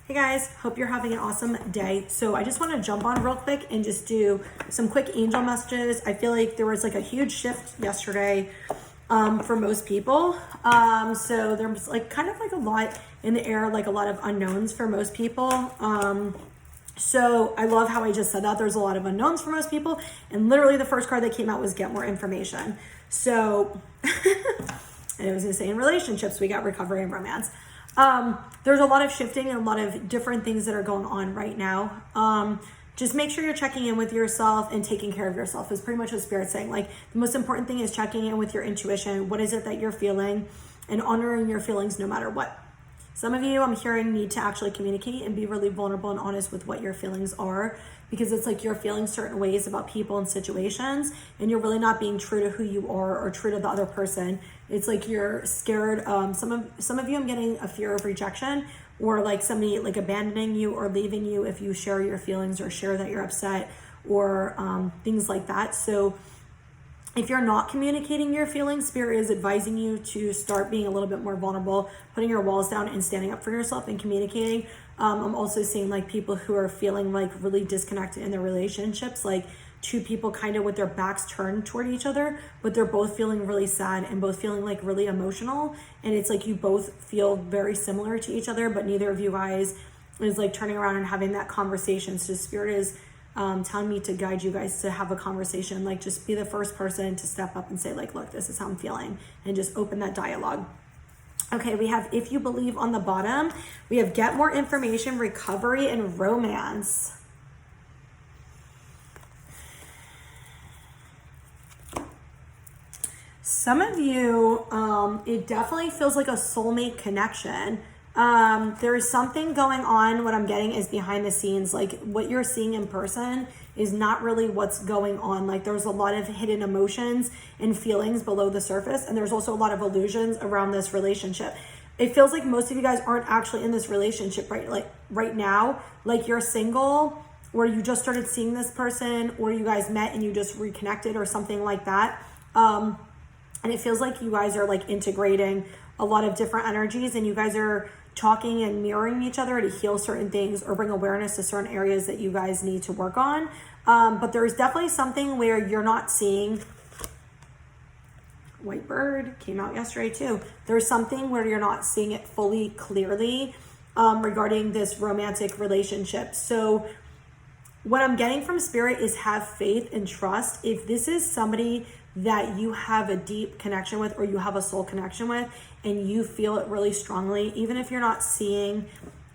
Hey guys, hope you're having an awesome day. So I just want to jump on real quick and just do some quick angel messages. I feel like there was like a huge shift yesterday for most people. So there was like kind of like a lot in the air, like a lot of unknowns for most people. So I love how I just said that there's a lot of unknowns for most people. And literally the first card that came out was get more information. So, and it was going to say in relationships, we got recovery and romance. There's a lot of shifting and a lot of different things that are going on right now. Just make sure you're checking in with yourself and taking care of yourself is pretty much what Spirit's saying. Like the most important thing is checking in with your intuition. What is it that you're feeling and honoring your feelings no matter what. Some of you I'm hearing need to actually communicate and be really vulnerable and honest with what your feelings are, because it's like you're feeling certain ways about people and situations and you're really not being true to who you are or true to the other person. It's like you're scared. Some of you, I'm getting a fear of rejection or like somebody like abandoning you or leaving you if you share your feelings or share that you're upset or things like that. So if you're not communicating your feelings, Spirit is advising you to start being a little bit more vulnerable, putting your walls down and standing up for yourself and communicating. I'm also seeing like people who are feeling like really disconnected in their relationships, like two people kind of with their backs turned toward each other, but they're both feeling really sad and both feeling like really emotional. And it's like you both feel very similar to each other, but neither of you guys is like turning around and having that conversation. So Spirit is telling me to guide you guys to have a conversation, like just be the first person to step up and say like, look, this is how I'm feeling, and just open that dialogue. Okay, we have if you believe on the bottom. We have get more information, recovery, and romance. Some of you, it definitely feels like a soulmate connection. There is something going on. What I'm getting is behind the scenes, like what you're seeing in person is not really what's going on. Like there's a lot of hidden emotions and feelings below the surface. And there's also a lot of illusions around this relationship. It feels like most of you guys aren't actually in this relationship right now. Like you're single, or you just started seeing this person, or you guys met and you just reconnected or something like that. And it feels like you guys are like integrating a lot of different energies and you guys are talking and mirroring each other to heal certain things or bring awareness to certain areas that you guys need to work on. But there's definitely something where you're not seeing. White bird came out yesterday too. There's something where you're not seeing it fully clearly regarding this romantic relationship. So what I'm getting from Spirit is have faith and trust. If this is somebody that you have a deep connection with or you have a soul connection with and you feel it really strongly, even if you're not seeing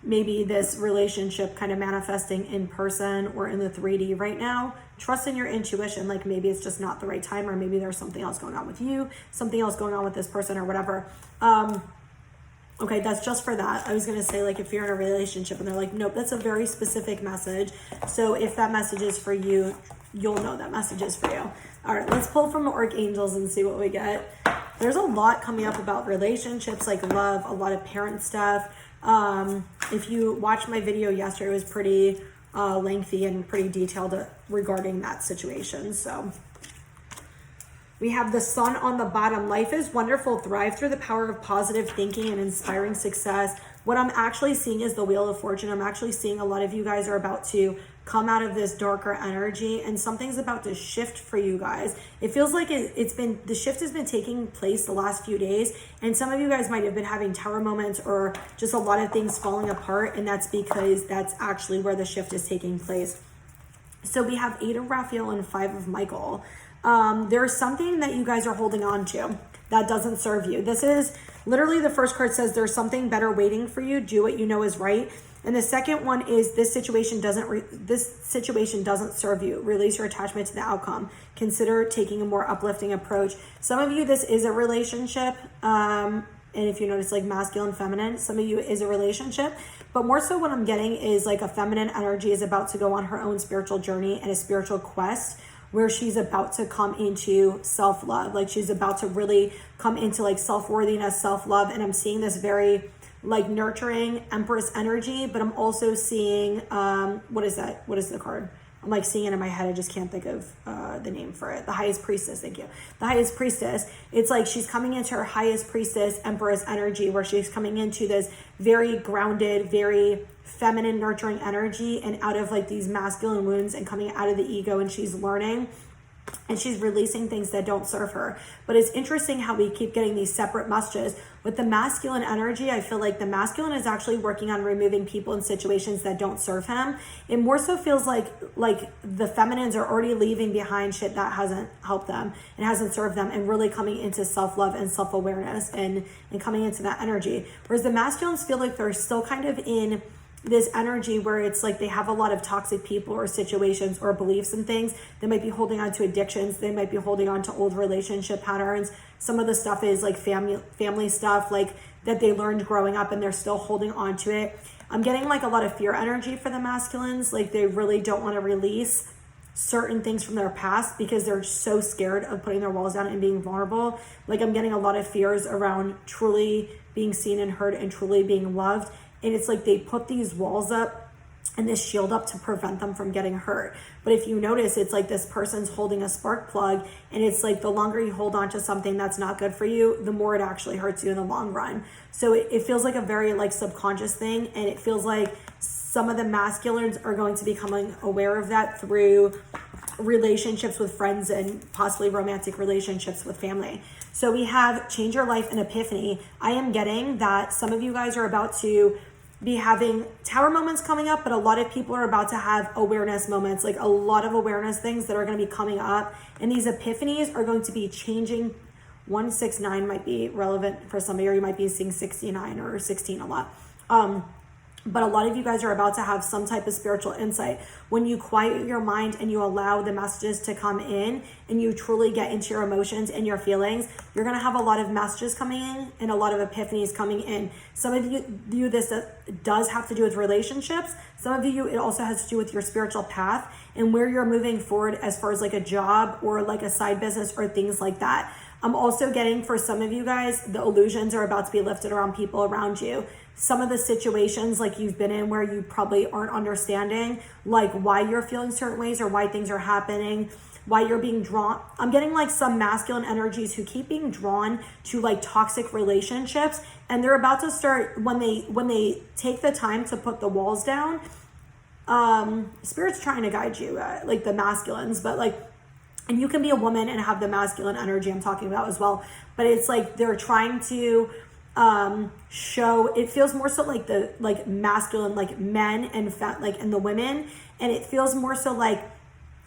maybe this relationship kind of manifesting in person or in the 3D right now, trust in your intuition. Like maybe it's just not the right time, or maybe there's something else going on with you, something else going on with this person or whatever. Okay, that's just for that. I was going to say, like, if you're in a relationship and they're like, nope, that's a very specific message. So if that message is for you, you'll know that message is for you. All right, let's pull from the archangels and see what we get. There's a lot coming up about relationships, like love, a lot of parent stuff. If you watched my video yesterday, it was pretty lengthy and pretty detailed regarding that situation. So we have the sun on the bottom. Life is wonderful. Thrive through the power of positive thinking and inspiring success. What I'm actually seeing is the Wheel of Fortune. I'm actually seeing a lot of you guys are about to come out of this darker energy and something's about to shift for you guys. It feels like the shift has been taking place the last few days, and some of you guys might have been having tower moments or just a lot of things falling apart, and that's because that's actually where the shift is taking place. So we have 8 of Raphael and 5 of Michael. There's something that you guys are holding on to that doesn't serve you. This is literally, the first card says there's something better waiting for you. Do what you know is right. And the second one is this situation doesn't serve you. Release your attachment to the outcome. Consider taking a more uplifting approach. Some of you, this is a relationship. And if you notice, like masculine, feminine, some of you is a relationship. But more so what I'm getting is like a feminine energy is about to go on her own spiritual journey and a spiritual quest where she's about to come into self-love. Like she's about to really come into like self-worthiness, self-love. And I'm seeing this very like nurturing Empress energy, but I'm also seeing, what is that? What is the card? I'm like seeing it in my head. I just can't think of the name for it. The highest priestess. Thank you. The highest priestess. It's like she's coming into her highest priestess, empress energy, where she's coming into this very grounded, very feminine, nurturing energy, and out of like these masculine wounds and coming out of the ego, and she's learning. And she's releasing things that don't serve her. But it's interesting how we keep getting these separate messages. With the masculine energy, I feel like the masculine is actually working on removing people and situations that don't serve him. It more so feels like the feminines are already leaving behind shit that hasn't helped them and hasn't served them, and really coming into self-love and self-awareness and coming into that energy. Whereas the masculines feel like they're still kind of in this energy where it's like they have a lot of toxic people or situations or beliefs and things. They might be holding on to addictions. They might be holding on to old relationship patterns. Some of the stuff is like family stuff, like that they learned growing up, and they're still holding on to it. I'm getting like a lot of fear energy for the masculines. Like they really don't want to release certain things from their past because they're so scared of putting their walls down and being vulnerable. Like I'm getting a lot of fears around truly being seen and heard and truly being loved. And it's like they put these walls up and this shield up to prevent them from getting hurt. But if you notice, it's like this person's holding a spark plug, and it's like the longer you hold on to something that's not good for you, the more it actually hurts you in the long run. So it feels like a very like subconscious thing, and it feels like some of the masculines are going to be becoming aware of that through relationships with friends and possibly romantic relationships with family. So we have change your life and epiphany. I am getting that some of you guys are about to be having tower moments coming up, but a lot of people are about to have awareness moments, like a lot of awareness things that are going to be coming up. And these epiphanies are going to be changing. 169 might be relevant for some of you, or you might be seeing 69 or 16 a lot. But a lot of you guys are about to have some type of spiritual insight. When you quiet your mind and you allow the messages to come in and you truly get into your emotions and your feelings, you're going to have a lot of messages coming in and a lot of epiphanies coming in. Some of you this does have to do with relationships. Some of you, it also has to do with your spiritual path and where you're moving forward as far as like a job or like a side business or things like that. I'm also getting, for some of you guys, the illusions are about to be lifted around people around you. Some of the situations like you've been in where you probably aren't understanding like why you're feeling certain ways or why things are happening, why you're being drawn. I'm getting like some masculine energies who keep being drawn to like toxic relationships, and they're about to start, when they take the time to put the walls down, Spirit's trying to guide you, like the masculines, but like, and you can be a woman and have the masculine energy I'm talking about as well, but it's like they're trying to show, it feels more so like the like masculine, like men and and the women, and it feels more so like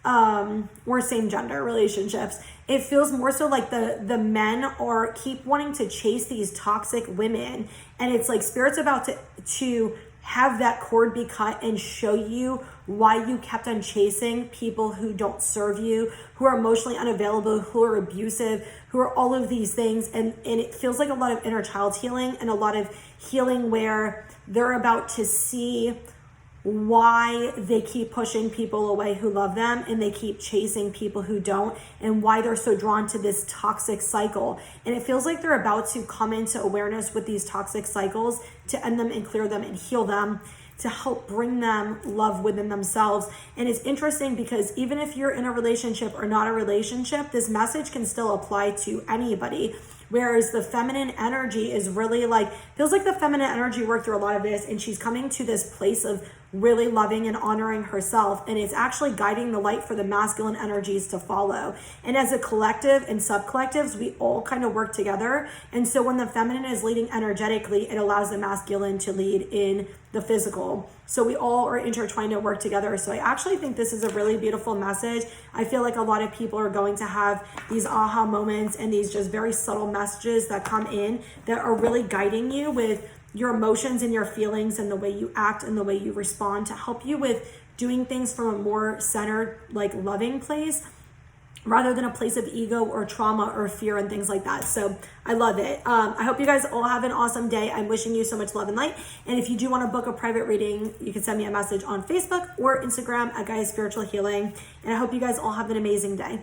or same gender relationships. It feels more so like the men are keep wanting to chase these toxic women, and it's like Spirit's about to have that cord be cut and show you why you kept on chasing people who don't serve you, who are emotionally unavailable, who are abusive, who are all of these things. And it feels like a lot of inner child healing and a lot of healing where they're about to see why they keep pushing people away who love them and they keep chasing people who don't, and why they're so drawn to this toxic cycle. And it feels like they're about to come into awareness with these toxic cycles to end them and clear them and heal them, to help bring them love within themselves. And it's interesting because even if you're in a relationship or not a relationship, this message can still apply to anybody. Whereas the feminine energy is really like, feels like the feminine energy worked through a lot of this, and she's coming to this place of really loving and honoring herself, and it's actually guiding the light for the masculine energies to follow. And as a collective and sub-collectives, we all kind of work together. And so when the feminine is leading energetically, it allows the masculine to lead in the physical. So we all are intertwined and work together. So I actually think this is a really beautiful message. I feel like a lot of people are going to have these aha moments and these just very subtle messages that come in that are really guiding you with your emotions and your feelings and the way you act and the way you respond, to help you with doing things from a more centered, like loving place, rather than a place of ego or trauma or fear and things like that. So I love it. I hope you guys all have an awesome day. I'm wishing you so much love and light. And if you do want to book a private reading, you can send me a message on Facebook or Instagram at Gaia Spiritual Healing. And I hope you guys all have an amazing day.